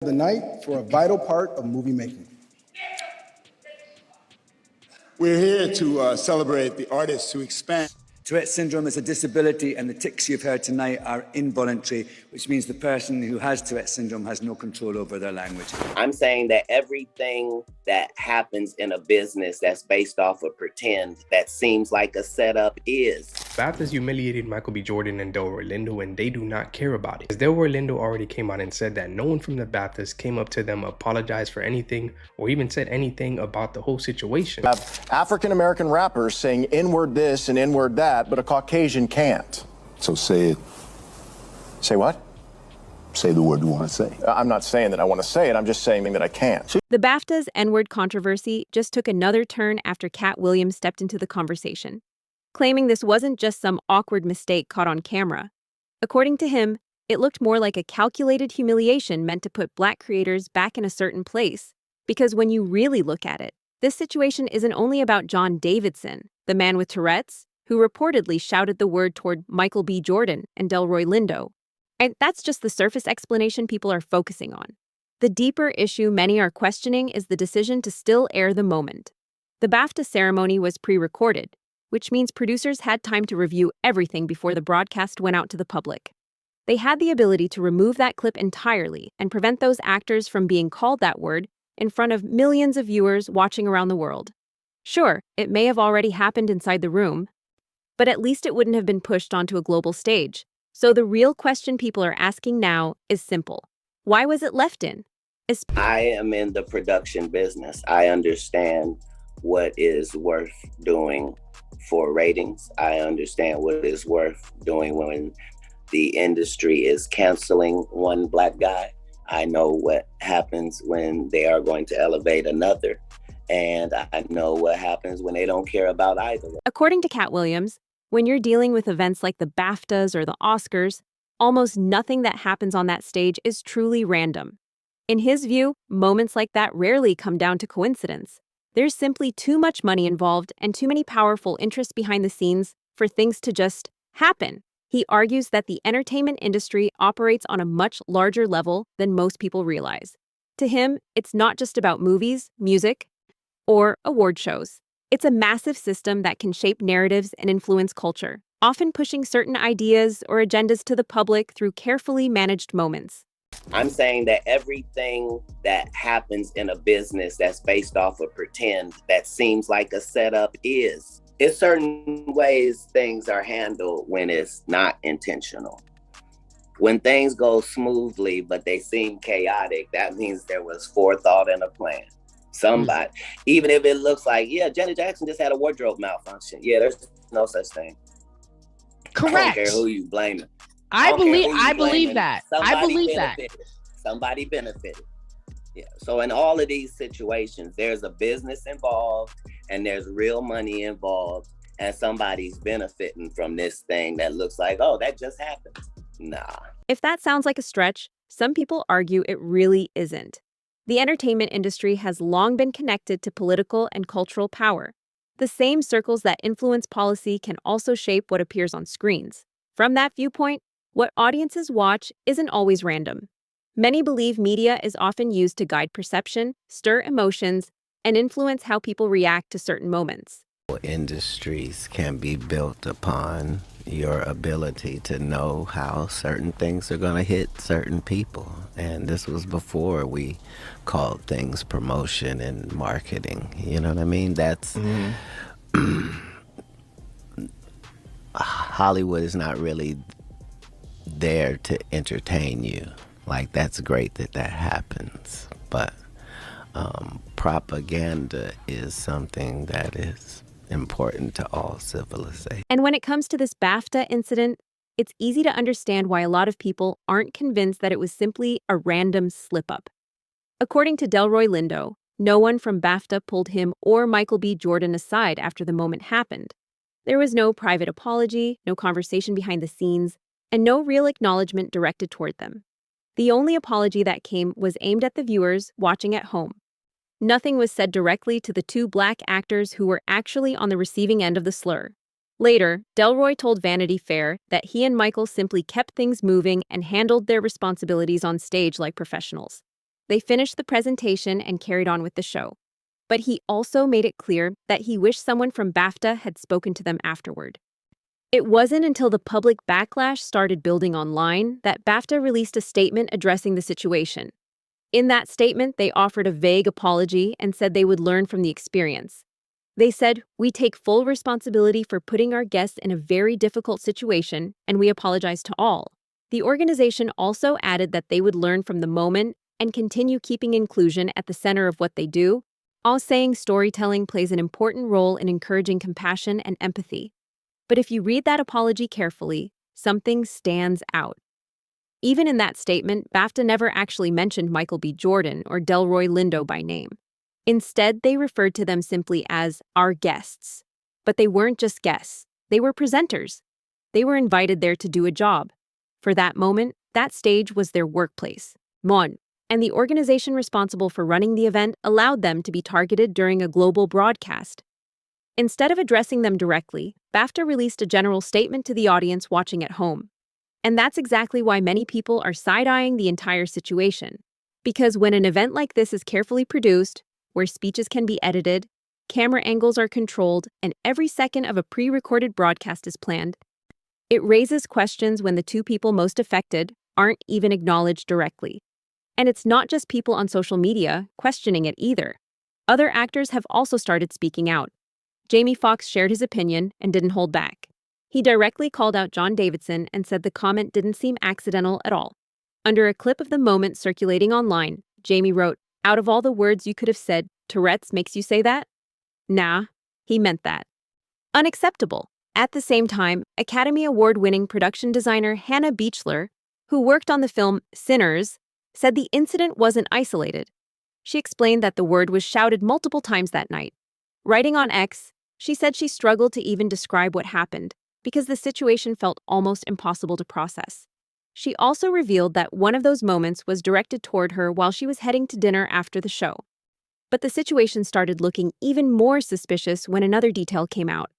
the night for a vital part of movie making. We're here to celebrate the artists who expand. Tourette syndrome is a disability, and the tics you've heard tonight are involuntary, which means the person who has Tourette syndrome has no control over their language. I'm saying that everything that happens in a business that's based off of pretend, that seems like a setup is. BAFTAs humiliated Michael B. Jordan and Delroy Lindo, and they do not care about it. As Delroy Lindo already came out and said that no one from the BAFTAs came up to them, apologized for anything, or even said anything about the whole situation. African-American rappers saying N-word this and N-word that, but a Caucasian can't. So say it. Say what? Say the word you want to say. I'm not saying that I want to say it, I'm just saying that I can't. The BAFTA's N-word controversy just took another turn after Katt Williams stepped into the conversation, claiming this wasn't just some awkward mistake caught on camera. According to him, it looked more like a calculated humiliation meant to put Black creators back in a certain place, because when you really look at it, this situation isn't only about John Davidson, the man with Tourette's, who reportedly shouted the word toward Michael B. Jordan and Delroy Lindo. And that's just the surface explanation people are focusing on. The deeper issue many are questioning is the decision to still air the moment. The BAFTA ceremony was pre-recorded, which means producers had time to review everything before the broadcast went out to the public. They had the ability to remove that clip entirely and prevent those actors from being called that word in front of millions of viewers watching around the world. Sure, it may have already happened inside the room, but at least it wouldn't have been pushed onto a global stage. So the real question people are asking now is simple. Why was it left in? I am in the production business. I understand what is worth doing for ratings. I understand what is worth doing when the industry is canceling one Black guy. I know what happens when they are going to elevate another. And I know what happens when they don't care about either. According to Katt Williams, when you're dealing with events like the BAFTAs or the Oscars, almost nothing that happens on that stage is truly random. In his view, moments like that rarely come down to coincidence. There's simply too much money involved and too many powerful interests behind the scenes for things to just happen. He argues that the entertainment industry operates on a much larger level than most people realize. To him, it's not just about movies, music, or award shows. It's a massive system that can shape narratives and influence culture, often pushing certain ideas or agendas to the public through carefully managed moments. I'm saying that everything that happens in a business that's based off of pretend, that seems like a setup is. It's certain ways things are handled when it's not intentional. When things go smoothly, but they seem chaotic, that means there was forethought and a plan. Somebody, even if it looks like, yeah, Janet Jackson just had a wardrobe malfunction. Yeah, there's no such thing. Correct. I don't care who you blame it. I believe that. I believe that. Somebody benefited. Yeah. So in all of these situations, there's a business involved and there's real money involved, and somebody's benefiting from this thing that looks like, oh, that just happened. Nah. If that sounds like a stretch, some people argue it really isn't. The entertainment industry has long been connected to political and cultural power. The same circles that influence policy can also shape what appears on screens. From that viewpoint, what audiences watch isn't always random. Many believe media is often used to guide perception, stir emotions, and influence how people react to certain moments. Industries can be built upon your ability to know how certain things are going to hit certain people. And this was before we called things promotion and marketing. You know what I mean? That's Hollywood is not really there to entertain you. Like, that's great that that happens. But propaganda is something that is important to all civilization. And when it comes to this BAFTA incident, it's easy to understand why a lot of people aren't convinced that it was simply a random slip-up. According to Delroy Lindo, no one from BAFTA pulled him or Michael B. Jordan aside after the moment happened. There was no private apology, no conversation behind the scenes, and no real acknowledgement directed toward them. The only apology that came was aimed at the viewers watching at home. Nothing was said directly to the two Black actors who were actually on the receiving end of the slur. Later, Delroy told Vanity Fair that he and Michael simply kept things moving and handled their responsibilities on stage like professionals. They finished the presentation and carried on with the show. But he also made it clear that he wished someone from BAFTA had spoken to them afterward. It wasn't until the public backlash started building online that BAFTA released a statement addressing the situation. In that statement, they offered a vague apology and said they would learn from the experience. They said, "We take full responsibility for putting our guests in a very difficult situation, and we apologize to all." The organization also added that they would learn from the moment and continue keeping inclusion at the center of what they do, all saying storytelling plays an important role in encouraging compassion and empathy. But if you read that apology carefully, something stands out. Even in that statement, BAFTA never actually mentioned Michael B. Jordan or Delroy Lindo by name. Instead, they referred to them simply as our guests. But they weren't just guests. They were presenters. They were invited there to do a job. For that moment, that stage was their workplace, Mon, and the organization responsible for running the event allowed them to be targeted during a global broadcast. Instead of addressing them directly, BAFTA released a general statement to the audience watching at home. And that's exactly why many people are side-eyeing the entire situation. Because when an event like this is carefully produced, where speeches can be edited, camera angles are controlled, and every second of a pre-recorded broadcast is planned, it raises questions when the two people most affected aren't even acknowledged directly. And it's not just people on social media questioning it either. Other actors have also started speaking out. Jamie Foxx shared his opinion and didn't hold back. He directly called out John Davidson and said the comment didn't seem accidental at all. Under a clip of the moment circulating online, Jamie wrote, "Out of all the words you could have said, Tourette's makes you say that?" Nah, he meant that. Unacceptable. At the same time, Academy Award-winning production designer Hannah Beachler, who worked on the film Sinners, said the incident wasn't isolated. She explained that the word was shouted multiple times that night. Writing on X, she said she struggled to even describe what happened because the situation felt almost impossible to process. She also revealed that one of those moments was directed toward her while she was heading to dinner after the show. But the situation started looking even more suspicious when another detail came out.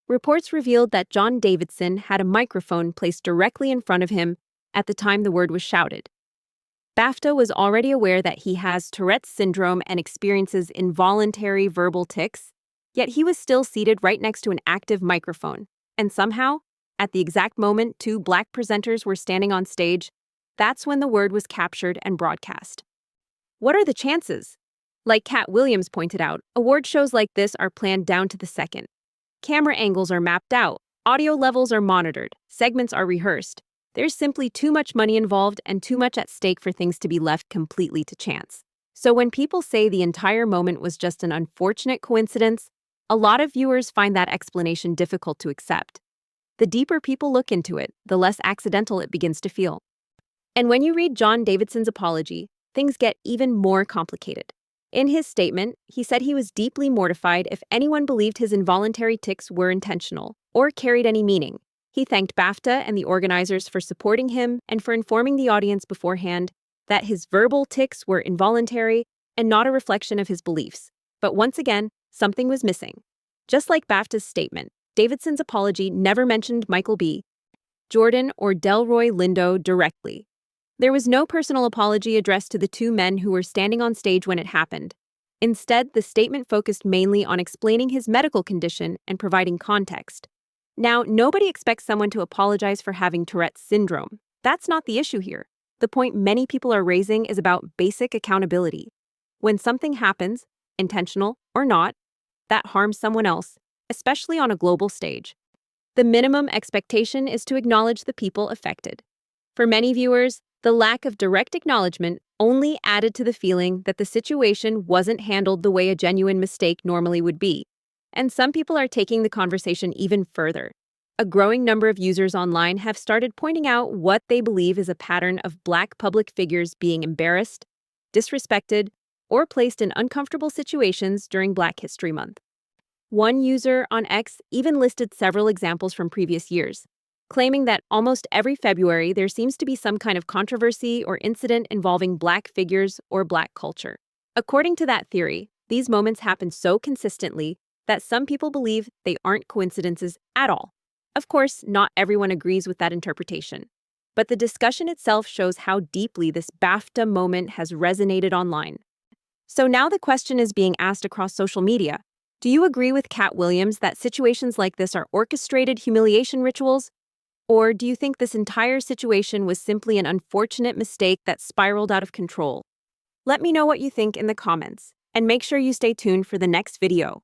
Reports revealed that John Davidson had a microphone placed directly in front of him at the time the word was shouted. BAFTA was already aware that he has Tourette's syndrome and experiences involuntary verbal tics, yet he was still seated right next to an active microphone. And somehow, at the exact moment two Black presenters were standing on stage, that's when the word was captured and broadcast. What are the chances? Like Katt Williams pointed out, award shows like this are planned down to the second. Camera angles are mapped out, audio levels are monitored, segments are rehearsed. There's simply too much money involved and too much at stake for things to be left completely to chance. So when people say the entire moment was just an unfortunate coincidence, a lot of viewers find that explanation difficult to accept. The deeper people look into it, the less accidental it begins to feel. And when you read John Davidson's apology, things get even more complicated. In his statement, he said he was deeply mortified if anyone believed his involuntary tics were intentional or carried any meaning. He thanked BAFTA and the organizers for supporting him and for informing the audience beforehand that his verbal tics were involuntary and not a reflection of his beliefs. But once again, something was missing. Just like BAFTA's statement, Davidson's apology never mentioned Michael B. Jordan or Delroy Lindo directly. There was no personal apology addressed to the two men who were standing on stage when it happened. Instead, the statement focused mainly on explaining his medical condition and providing context. Now, nobody expects someone to apologize for having Tourette's syndrome. That's not the issue here. The point many people are raising is about basic accountability. When something happens, intentional or not, that harms someone else, especially on a global stage, the minimum expectation is to acknowledge the people affected. For many viewers, the lack of direct acknowledgement only added to the feeling that the situation wasn't handled the way a genuine mistake normally would be. And some people are taking the conversation even further. A growing number of users online have started pointing out what they believe is a pattern of Black public figures being embarrassed, disrespected, or placed in uncomfortable situations during Black History Month. One user on X even listed several examples from previous years, claiming that almost every February there seems to be some kind of controversy or incident involving Black figures or Black culture. According to that theory, these moments happen so consistently that some people believe they aren't coincidences at all. Of course, not everyone agrees with that interpretation. but the discussion itself shows how deeply this BAFTA moment has resonated online. So now the question is being asked across social media. Do you agree with Katt Williams that situations like this are orchestrated humiliation rituals? Or do you think this entire situation was simply an unfortunate mistake that spiraled out of control? Let me know what you think in the comments, and make sure you stay tuned for the next video.